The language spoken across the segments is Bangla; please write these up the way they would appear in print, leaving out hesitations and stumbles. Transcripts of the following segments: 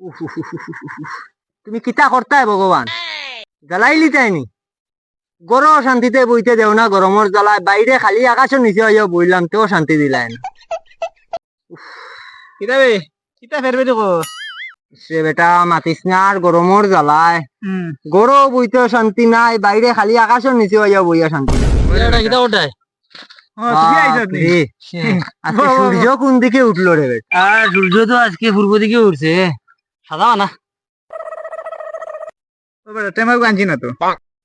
উফ, উফ, উফ, উফ, উফ, উফ। তুমি কিতা করতাই ভগবান, জ্বালাইলি তাইনি গরম শান্তিতে বইতে দেও না, গরমের জ্বালায় বাইরে খালি আকাশের নিচে হইয়া বইলাম তেও শান্তি দিলাই না। কিতা বে কিতা ফেরবে তো সে বেটা মাতিস না আর গরমের জ্বালায়, গরম বইতেও শান্তি নাই, বাইরে খালি আকাশের নিচে হইয়া বইয়া শান্তি নাই। কিতা ওটাই বাপরে, আজকে সূর্য কোন দিকে উঠলো রে বেটা? আর সূর্য তো আজকে পূর্ব দিকে উঠছে, সাদা না টেমার আনছি না তো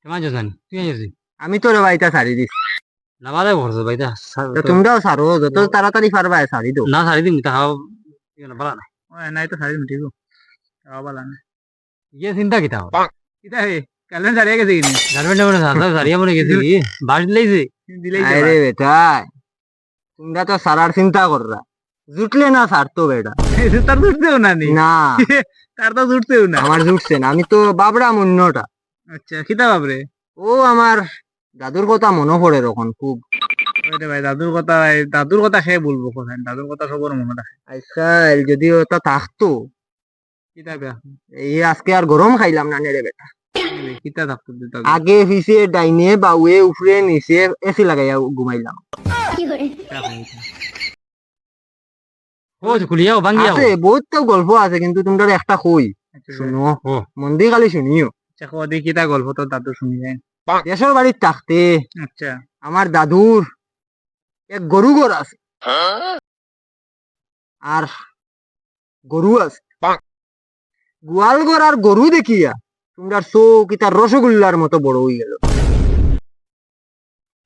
টেমা জানি তুই আনছিস আমি তোর বাইতা ছাড়ি দিস, নামালে ভরছো ভাইটা তোমরাও ছাড়ো, যত তাড়াতাড়ি পারবা ছাড়ি দো। না সারি দিম তাহাও বালা নাই নাই তো সারি ঠিক বালা না ইয়ে চিন্তা কিতা কিতা হে কালেন সারিয়া গেছে কিনি গার্মেন্ট মনে সাদা সারিয়া মনে গেছে কি বাস দিলাইছে দিলেই আরে বেটা, তোমরা তো সারার চিন্তা কররা, জুটলে না ছাড়তো বেটা। তার জুটছেও না নি না তার তো জুটছেও না। আমার জুটছে না, আমি তো বাবরা মুন্নটা। আচ্ছা কিতা বাবরে ও আমার দাদুর কথা মনে পড়ে তখন খুব। ওইটা ভাই দাদুর কথা সে বলবো কোথায়, দাদুর কথা সবার মনে রাখে। আজকাল যদি ওটা থাকতো, কিতা বে এই আজকে আর গরম খাইলাম না রে বেটা। কিতা থাকতো দাদু আগে পিছে ডাইনে বাউয়ে উপরে নিচে এসি লাগাইয়া ঘুমাইলাম। ও কুলিয়াও ভাঙ্গিয়াও আছে বহুত তো গল্প আছে, কিন্তু তোমরা একটা কই শুনো, মন দিয়ে খালি শুনিও। আচ্ছা কদি কিতা গল্প তো দাদু শুনি যায়। দেশের বাড়ির থাকতে আচ্ছা আমার দাদুর এক গরু ঘর আছে, আর গরু আছে, গোয়াল ঘর আর গরু দেখিয়া তোমরা চোখ ইতার রসগোল্লার মতো বড় হয়ে গেল।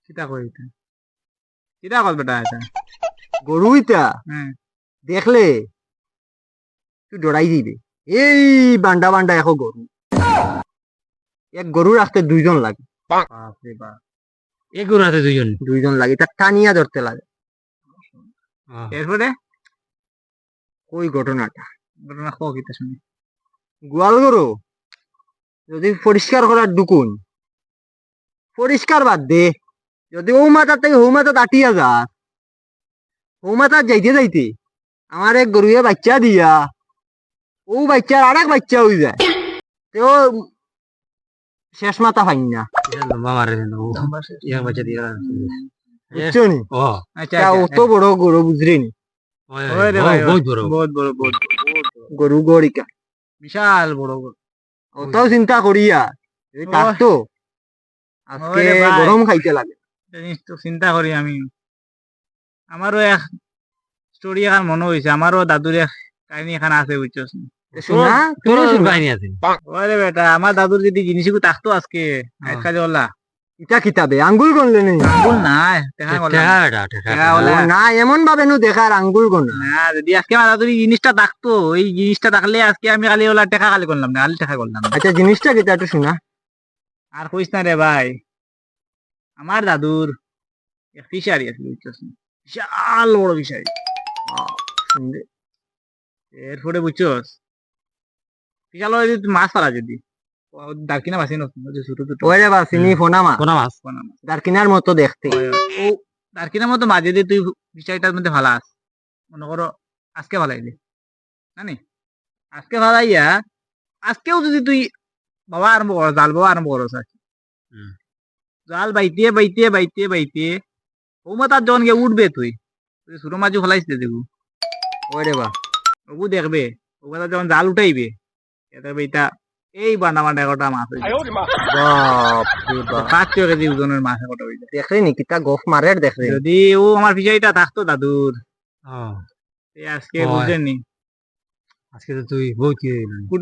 কিতা কই এটা কিতা কল বেটা এটা গরু ইতা হ্যাঁ দেখলে তুই ডরাই দিবে, এই বান্ডা বান্ডা এখন গরু, এক গরু রাখতে দুইজন লাগে। বাপরে বাপ এ গুরু হাতে দুইজন লাগে, তার টানিয়া ধরতে লাগে। এরপরে ওই ঘটনাটা ঘটনা কও কিতা শুনি। গোয়াল গরু যদি পরিষ্কার করার দুকুন, পরিষ্কার বাদ দে, যদি ও মাথা থেকে ও মাথা আটিয়া যা, ও মাথা যাইতে যাইতে আমার এক গরুয়ে বাচ্চা দিয়া ও বাচ্চার আর এক বাচ্চা হয়ে যায়, তেও শেষ মাথা পাই না। লম্বা মারে ইয়া বাচ্চা দিয়া বুঝছো নি? ও আচ্ছা তা অত বড় গরু বুঝলি নি, ওই রে ভাই বহুত বড় বহুত বড় বহুত গরু গরিকা বিশাল বড় অতও চিন্তা করিয়া যদি থাকতো আজকে ওরে ভাই। গরম খাইতে লাগে। জিনিস তো চিন্তা করি আমি, আমারও এক স্টোরি এখন মনে হয়েছে, আমারও দাদুর এক কাহিনী এখানে আছে বুঝছস নি? শোনা তোর তুমিও শোনা। কাহিনী আছে ওরে বেটা আমার দাদুর যদি জিনিসগুলো থাকতো আজকে আজকাল ওলা ইটা কিতাবে আঙ্গুল গনলে নি, আঙ্গুল নাই দেখা গেল টেকা বেটা টেকা টেকা বলে। ও না এমন ভাবে নু দেখার আঙ্গুল গনা। না যদি আজকে আমার দাদুর এই জিনিসটা থাকতো, এই জিনিসটা থাকলে আজকে আমি খালি ওলা টাকা খালি করলাম না, খালি টাকা করলাম না। আচ্ছা জিনিসটা কিতা একটু শোনা। আর কইস না রে ভাই, আমার দাদুর এক ফিশারি আছে বুঝছস নি? বিশাল বড় ফিশারি। শুনবে। এরপরে বুঝছস বিশাল বড় যদি মাছ পালা যদি দারকিনা মাছ ছোট ছোট ওরে বা চিনি ফোনা মা কোনা মাছ পোনা মাছ। দারকিনার মতো দেখতে। ও দারকিনার মতো মাছ যদি তুই ফিশারিটার মধ্যে ফালাস, মনে করো আজকে ফালাইলি জানি, আজকে ফালাইয়া আজকেও যদি তুই বাবা আরম্ভ করো জাল বাবা আরম্ভ করো স্যার, হুম। জাল বাইতে বাইতে বাইতে বাইতে ও মাতার যখন গিয়ে উঠবে তুই তুই ছোট মাছু ফেলাইস দেখবো, ওরে বা ওগু দেখবে ও মাতার যখন জাল উঠাইবে দেখবে এটা এই বান্ডা বান্ডা একটা মাছ হইবে, বাপরে বাপ, 500 কেজি ওজনের মাছ একটা হইবে। দেখলি নি কিতা গফ মারের দেখলি। যদি ও আমার ফিশারিটা থাকতো দাদুর, এই আজকে হয়। বুঝলেন নি আজকে তো তুই বহুত কি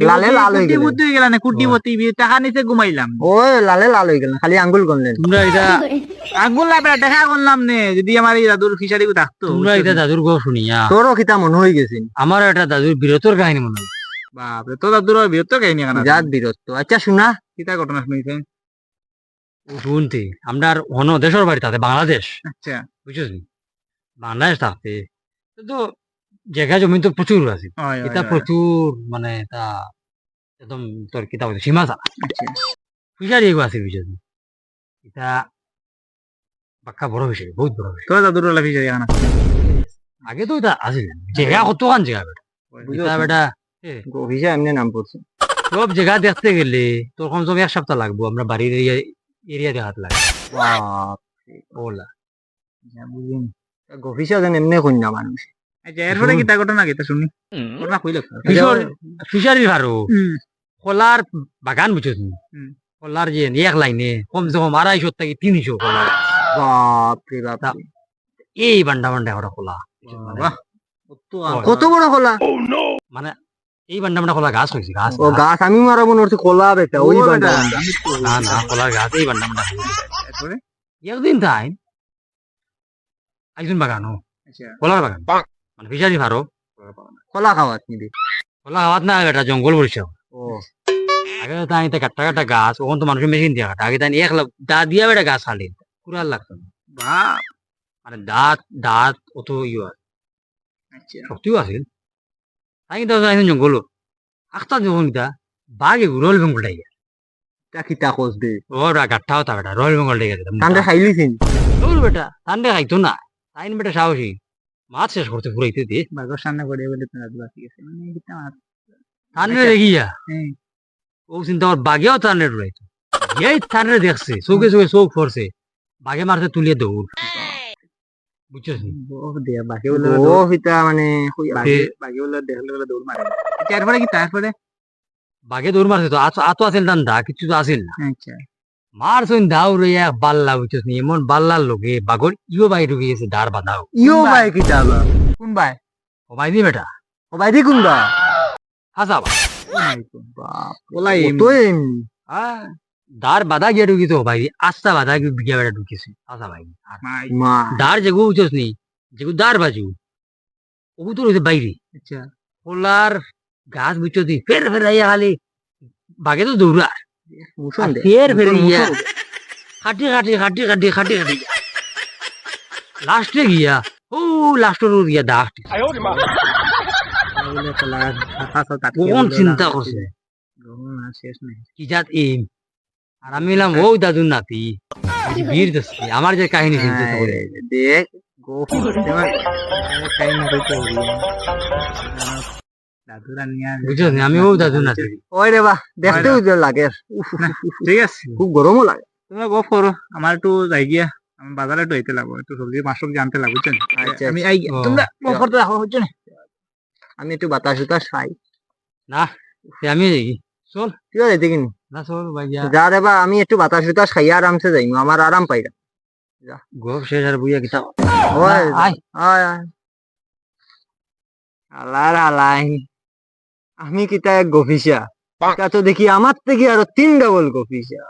লালে লাল হয়ে গেলেন। কুটি গেল না কুটিপতি টাকা নিচে ঘুমাইলাম ওই লালে লাল হয়ে গেল, খালি আঙ্গুল গনলেন। তোমরা এটা আঙ্গুল না পেরা দেখা করলাম নে, যদি আমার এই দাদুর ফিশারি থাকতো। তোমরা এটা দাদুর গো শুনিয়া তোরও কিতা মনে হয়ে গেছে আমার একটা দাদুর বীরত্বর কাহিনী মনে হয় বাপরে তো দাদুর বৃহত্তর কাহিনী কেন জাত বীরত্ব। আচ্ছা শোনা। কিতা ঘটনা শুনেছেন? শুনতে আমরা অন্য দেশের বাড়ি তাতে বাংলাদেশ আচ্ছা বুঝছিস নি? বাংলাদেশ থাকতে তো জায়গা জমি তো প্রচুর আছে, হয়, এটা হয়, প্রচুর মানে তা একদম তোর কিতা বলছে সীমা ছাড়া আচ্ছা। ফিশারি এগো আছে বুঝছিস নি? এটা পাক্কা বড় ফিশারি, বহুত বড় ফিশারি। তো দাদুর ফিশারি কেন? আগে তো এটা আছে জায়গা কত কান জায়গা বেটা, এটা বেটা গফিসা এমনি নাম পড়ছে। সব জায়গা দেখতে গেলে তোর কমসে কম 1 সপ্তাহ লাগবো আমরা বাড়ির এরিয়া দেখাতে লাগে বাপ, ওলা বুঝিনি। গফিসা যেন এমনি কন্যা মানুষ। আচ্ছা এরপরে কি তা ঘটনা কি তা শুনি ঘটনা কইলে ফিশারির ভারো কলার বাগান বুঝছিস কলার যে এক লাইনে কমসে কম 250 থেকে 300 কলার বাপ রে বাপ, এই বান্ডা বান্ডা ওরা কলা বাহ কত বড় কলা! মানে এই বান্ডা বান্ডা কলা গাছ হয়েছে গাছ ও গাছ আমি মারাবো নড়ছে কলা বেটা ওই বান্ডা বান্ডা। না না কলার গাছ এই বান্ডা বান্ডা হয়েছে। এরপরে একদিন তাই একজন বাগানো আচ্ছা কলার বাগান মানে ফিশারি ভারো কলা খাওয়াত নিবি? কলা হাওয়াত না এটা জঙ্গল পরিষ্কার ও আগে তো তাই কাটা কাটা গাছ ওখান তো মানুষের মেশিন দিয়ে কাটা আগে তাই দা দিয়া বেটা গাছ হালি পুরা লাগতো না। বাহ মানে দাঁত দাঁত অত ইয়ে আচ্ছা শক্তিও আছিল তাই কিন্তু একজন জঙ্গল আখতা যখন কিতা বাঘে রয়েল বেঙ্গল টাইগে তা কিতা কোস দে ওরা গাঠা হতা বেটা রয়েল বেঙ্গল টাইগে কান্দে খাইলিছিন? বেটা ঠান্ডা খাইতো না তাই বেটা সাহসী মাছ শেষ করতে পুরাইতে দিয়ে বাঘের সামনে পড়ে বলে তোমার আদিবাসী ঠিক আছে মানে এটা আমার ঠান্ডা দেখিয়া হ্যাঁ ও চিন্তা আমার বাঘেও ঠান্ডা উড়াইতো এই ঠান্ডা দেখছে চোখে চোখে চোখ পড়ছে বাঘে মারতে তুলিয়ে দৌড় বুঝছিস নি? ও দিয়া বাঘে বলে ও হিতা মানে বাঘে বলে দেখলে বলে দৌড় মারে আচ্ছা এরপরে কি তারপরে বাঘে দৌড় মারছে তো আতো আছিল দান্দা কিছু তো আছিল না আচ্ছা মারছুন দাও রইয়া বাল্লা বুঝছিস নি এমন বাল্লার লোকে বাঘর ইও বাই ঢুকে গেছে দাঁড় বাঁধাও ইও ভাই কিতা বা কোন ভাই কমাই দি বেটা ও ভাই দি কোনবা হাসা বা বাপ ওলাই তো এমনি দাঁড় বাঁধা গিয়া ঢুকিছে ভাই আস্তা বাঁধা গিয়া বেটা ঢুকেছে হাসা ভাই মাই মা দাঁড় যেগু বুঝছিস নি যেগু দাঁড় বাজু ওগু তো রয়েছে বাইরে আচ্ছা পোলার গাছ বুঝছো দি ফের ফের আইয়া খালি বাঘে তো দৌড়া মুসন দে ফের ফের ইয়া খাটি খাটি খাটি খাটি খাটি খাটি লাস্টে গিয়া ও লাস্টের গিয়া দাগ বলে কলা খাসা তাতে কোন চিন্তা করছে না শেষ নাই কি জাত এম আর আমি এলাম ও দাদুর নাতি বীর দস্তি আমার যে কাহিনী শুনতে বলে দেখ গোফি টাইম না কইতে হইল দাদুরা নিয়া বুঝছো নি আমি ও দাদুর নাতি ওই রে বাহ দেখতে উজ্জ্বল লাগে ঠিক আছে খুব গরমও লাগে। তোমরা গপ করো আমার একটু যাই গিয়া আমি বাজারে একটু আইতে লাগবো একটু সবজি মাছ সবজি আনতে লাগবো বুঝছেন আচ্ছা, আমি আই গিয়া। ও। তোমরা গপ করতে রাখো হচ্ছে না আমি একটু বাতাস উতাস খাই। না সে আমি যাই চল ঠিক আছে দেখিনি না চল ভাইয়া যা রে বা আমি একটু বাতাস উতাস খাই আরামসে যাই আমার আরাম পাইরা। গপ শেষ আর বুইয়া কিতা ওই আয় আয় আয় আলার আলাই আমি কিতা এক গফিসা তা তো দেখি আমার থেকে আরো 3 ডবল গফিসা